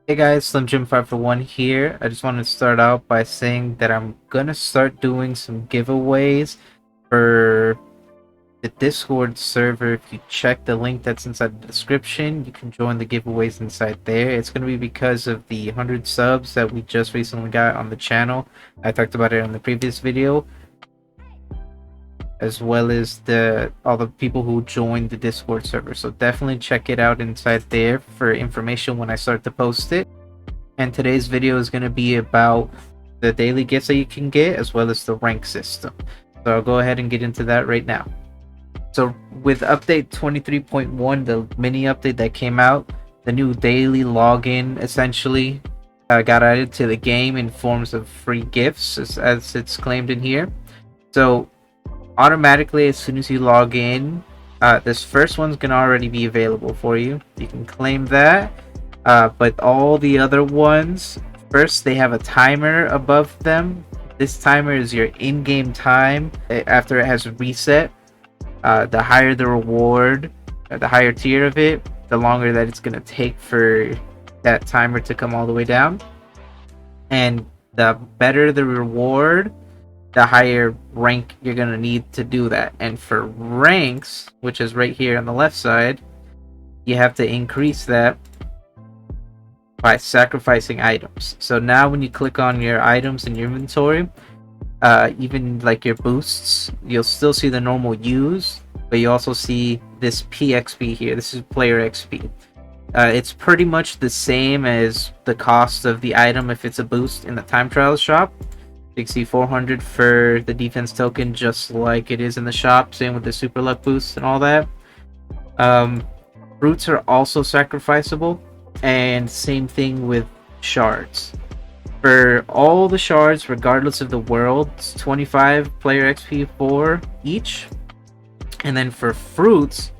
Hey guys, Slim Jim 541 here. I just wanted to start out by saying that I'm gonna start doing some giveaways for the Discord server. If you check the link that's inside the description, you can join the giveaways inside there. It's gonna be because of the 100 subs that we just recently got on the channel. I talked about it in the previous video, as well as all the people who joined the Discord server. So definitely check it out inside there for information when I start to post it. And today's video is going to be about the daily gifts that you can get, as well as the rank system. So I'll go ahead and get into that right now. So with update 23.1, the mini update that came out, the new daily login essentially got added to the game in forms of free gifts, as it's claimed in here. So automatically, as soon as you log in, this first one's going to already be available for you. You can claim that. But all the other ones, first they have a timer above them. This timer is your in-game time after it has reset. The higher the reward, the higher tier of it, the longer that it's going to take for that timer to come all the way down. And the better the reward, the higher rank you're going to need to do that. And for ranks, which is right here on the left side, you have to increase that by sacrificing items. So now when you click on your items in your inventory, even like your boosts, you'll still see the normal use, but you also see this PXP here. This is player XP. It's pretty much the same as the cost of the item if it's a boost in the time trial shop. You can see 400 for the defense token, just like it is in the shop. Same with the super luck boost and all that. Fruits are also sacrificable, and same thing with shards. For all the shards, regardless of the world, it's 25 player XP for each. And then for fruits,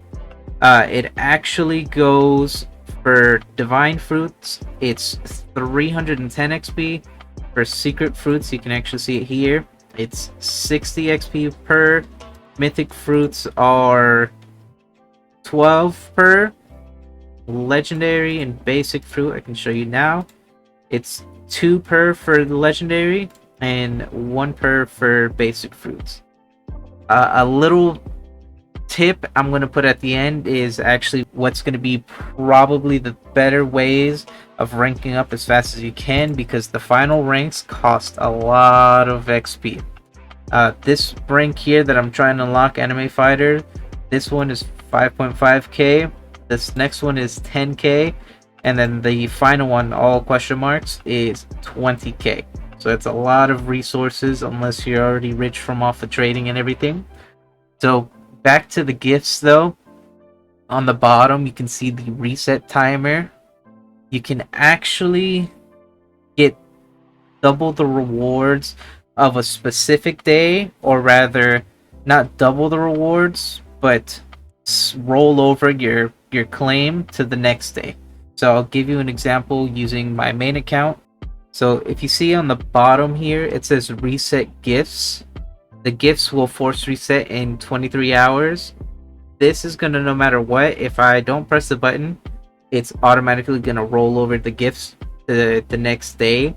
it actually goes for divine fruits, it's 310 XP. For secret fruits, you can actually see it here, it's 60 XP per. Mythic fruits are 12 per. Legendary and basic fruit, I can show you now, it's 2 per for the legendary and 1 per for basic fruits. A little tip I'm going to put at the end is actually what's going to be probably the better ways of ranking up as fast as you can, because the final ranks cost a lot of XP. This rank here that I'm trying to unlock, anime fighter, this one is 5.5k. This next one is 10k, and then the final one, all question marks, is 20k. So it's a lot of resources unless you're already rich from off the trading and everything. So back to the gifts though. On the bottom you can see the reset timer. You can actually get double the rewards of a specific day, or rather not double the rewards, but roll over your claim to the next day. So I'll give you an example using my main account. So if you see on the bottom here, it says reset gifts. The gifts will force reset in 23 hours. This is gonna, no matter what, if I don't press the button, it's automatically gonna roll over the gifts to the next day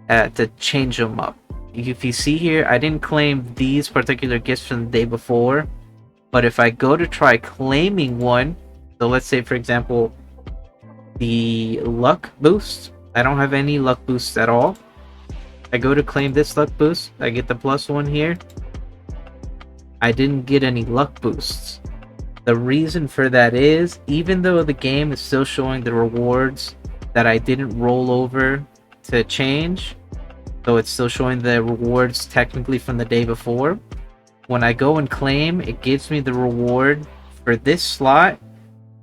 to change them up. If you see here, I didn't claim these particular gifts from the day before, but if I go to try claiming one, so let's say for example the luck boost, I don't have any luck boosts at all. I go to claim this luck boost, I get the +1 here. I didn't get any luck boosts. The reason for that is, even though the game is still showing the rewards that I didn't roll over to change, so it's still showing the rewards technically from the day before, when I go and claim, it gives me the reward for this slot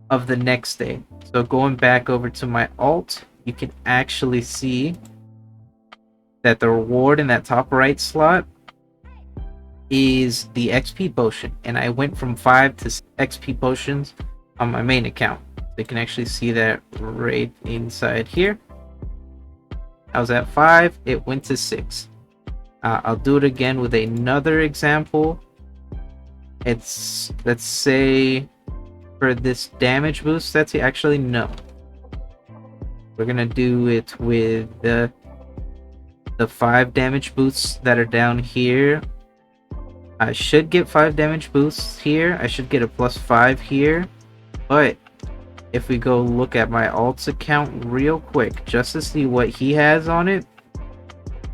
of the next day. So going back over to my alt, you can actually see that the reward in that top right slot is the XP potion, and I went from 5 to 6 XP potions on my main account. So you can actually see that right inside here. I was at 5, it went to 6. I'll do it again with another example. It's, let's say for this damage boost, that's actually no. We're gonna do it with the 5 damage boosts that are down here. I should get 5 damage boosts here. I should get a +5 here. But if we go look at my alts account real quick, just to see what he has on it,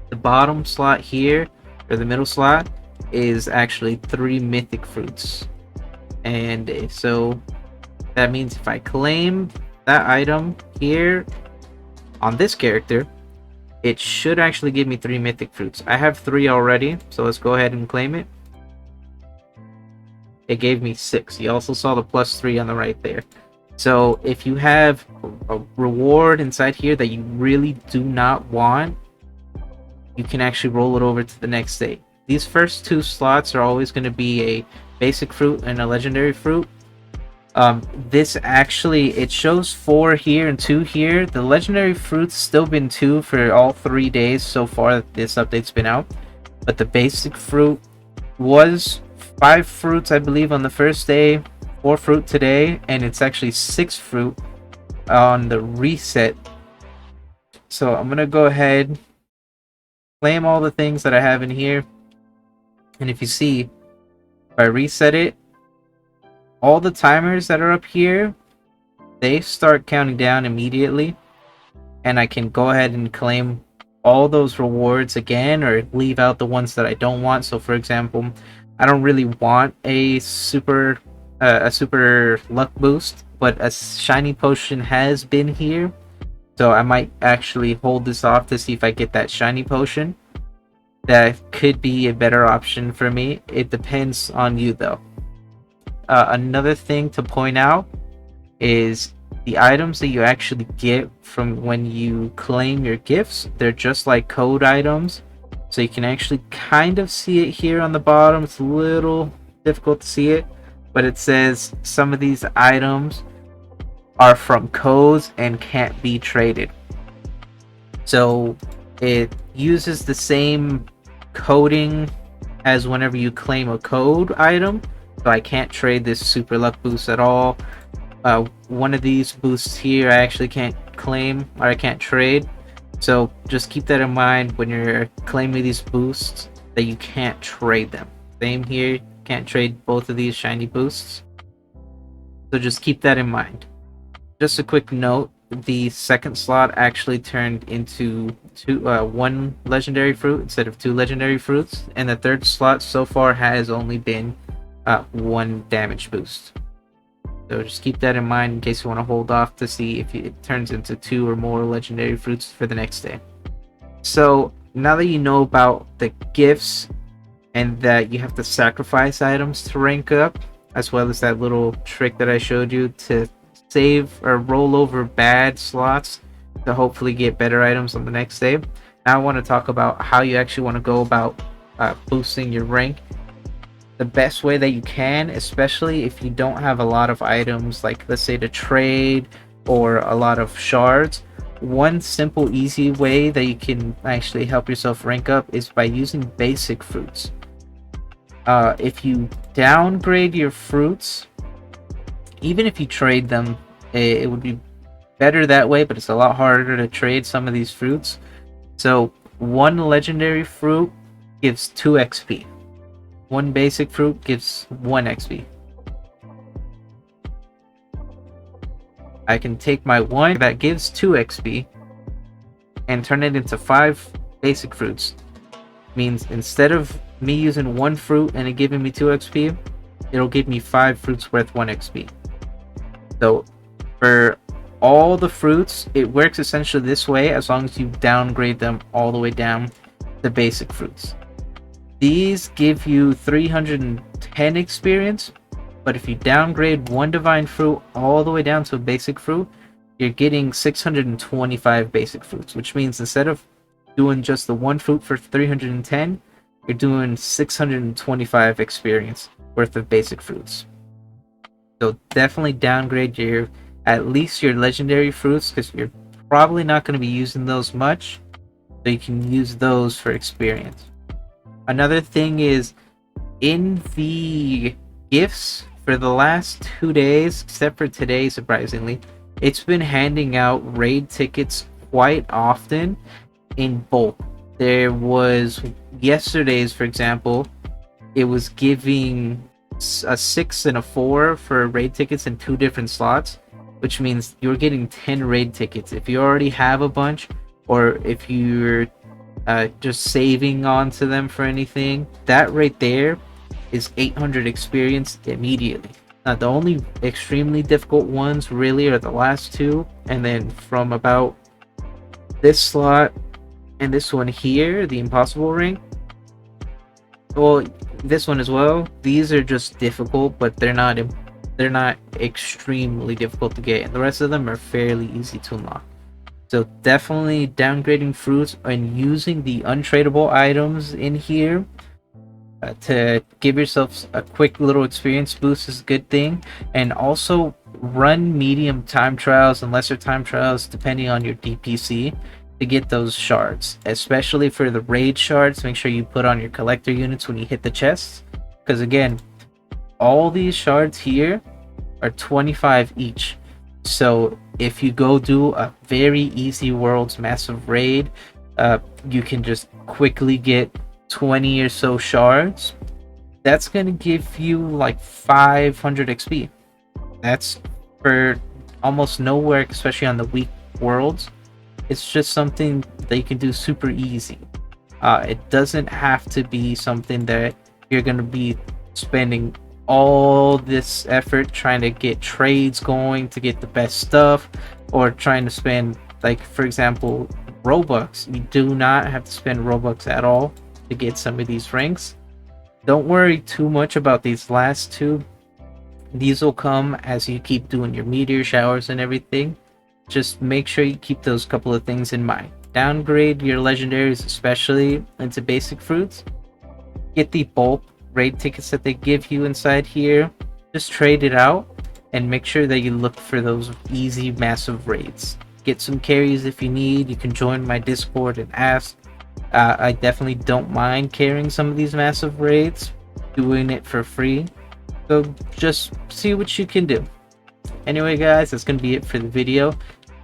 the bottom slot here, or the middle slot, is actually 3 mythic fruits. And so that means if I claim that item here on this character, it should actually give me 3 mythic fruits. I have 3 already, so let's go ahead and claim it. It gave me 6. You also saw the +3 on the right there. So if you have a reward inside here that you really do not want, you can actually roll it over to the next day. These first 2 slots are always going to be a basic fruit and a legendary fruit. This actually, it shows 4 here and 2 here. The legendary fruit's still been 2 for all 3 days so far that this update's been out. But the basic fruit was 5 fruits, I believe, on the first day, 4 fruit today, and it's actually 6 fruit on the reset. So I'm gonna go ahead, claim all the things that I have in here, and if you see, if I reset it, all the timers that are up here, they start counting down immediately, and I can go ahead and claim all those rewards again, or leave out the ones that I don't want. So for example, I don't really want a super luck boost, but a shiny potion has been here, so I might actually hold this off to see if I get that shiny potion. That could be a better option for me. It depends on you though. Another thing to point out is the items that you actually get from when you claim your gifts. They're just like code items, so you can actually kind of see it here on the bottom. It's a little difficult to see it, but it says some of these items are from codes and can't be traded. So it uses the same coding as whenever you claim a code item. So I can't trade this super luck boost at all. One of these boosts here I actually can't claim, or I can't trade. So just keep that in mind when you're claiming these boosts, that you can't trade them. Same here, can't trade both of these shiny boosts. So just keep that in mind. Just a quick note, the second slot actually turned into 1 legendary fruit instead of 2 legendary fruits, and the third slot so far has only been 1 damage boost. So just keep that in mind in case you want to hold off to see if it turns into 2 or more legendary fruits for the next day. So now that you know about the gifts and that you have to sacrifice items to rank up, as well as that little trick that I showed you to save or roll over bad slots to hopefully get better items on the next day, now I want to talk about how you actually want to go about boosting your rank the best way that you can, especially if you don't have a lot of items, like let's say to trade or a lot of shards. One simple easy way that you can actually help yourself rank up is by using basic fruits. If you downgrade your fruits, even if you trade them, it would be better that way, but it's a lot harder to trade some of these fruits. So 1 legendary fruit gives 2 XP. 1 basic fruit gives 1 XP. I can take my 1 that gives 2 XP and turn it into 5 basic fruits. Means instead of me using 1 fruit and it giving me 2 XP, it'll give me 5 fruits worth 1 XP. So for all the fruits, it works essentially this way as long as you downgrade them all the way down to basic fruits. These give you 310 experience, but if you downgrade 1 divine fruit all the way down to a basic fruit, you're getting 625 basic fruits, which means instead of doing just the 1 fruit for 310, you're doing 625 experience worth of basic fruits. So definitely downgrade at least your legendary fruits, because you're probably not going to be using those much, so you can use those for experience. Another thing is, in the gifts for the last 2 days, except for today surprisingly, it's been handing out raid tickets quite often in bulk. There was yesterday's, for example, it was giving a 6 and a 4 for raid tickets in 2 different slots, which means you're getting 10 raid tickets. If you already have a bunch, or if you're just saving onto them for anything, that right there is 800 experience immediately. Now, the only extremely difficult ones really are the last two, and then from about this slot and this one here, the impossible ring. Well, this one as well. These are just difficult, but they're not extremely difficult to get, and the rest of them are fairly easy to unlock. So definitely downgrading fruits and using the untradeable items in here to give yourself a quick little experience boost is a good thing. And also run medium time trials and lesser time trials depending on your DPC to get those shards, especially for the raid shards. Make sure you put on your collector units when you hit the chests, because again, all these shards here are 25 each. So if you go do a very easy world's massive raid, you can just quickly get 20 or so shards. That's gonna give you like 500 XP. That's for almost nowhere, especially on the weak worlds. It's just something that you can do super easy. It doesn't have to be something that you're gonna be spending all this effort trying to get trades going to get the best stuff, or trying to spend, like for example, Robux. You do not have to spend Robux at all to get some of these ranks. Don't worry too much about these last two. These will come as you keep doing your meteor showers and everything. Just make sure you keep those couple of things in mind. Downgrade your legendaries, especially into basic fruits. Get the bulk raid tickets that they give you inside here. Just trade it out and make sure that you look for those easy massive raids. Get some carries if you need. You can join my Discord and ask. I definitely don't mind carrying some of these massive raids, doing it for free. So just see what you can do. Anyway guys, that's gonna be it for the video.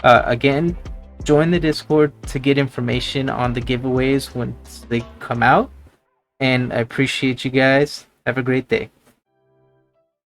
Again, join the Discord to get information on the giveaways once they come out. And I appreciate you guys. Have a great day.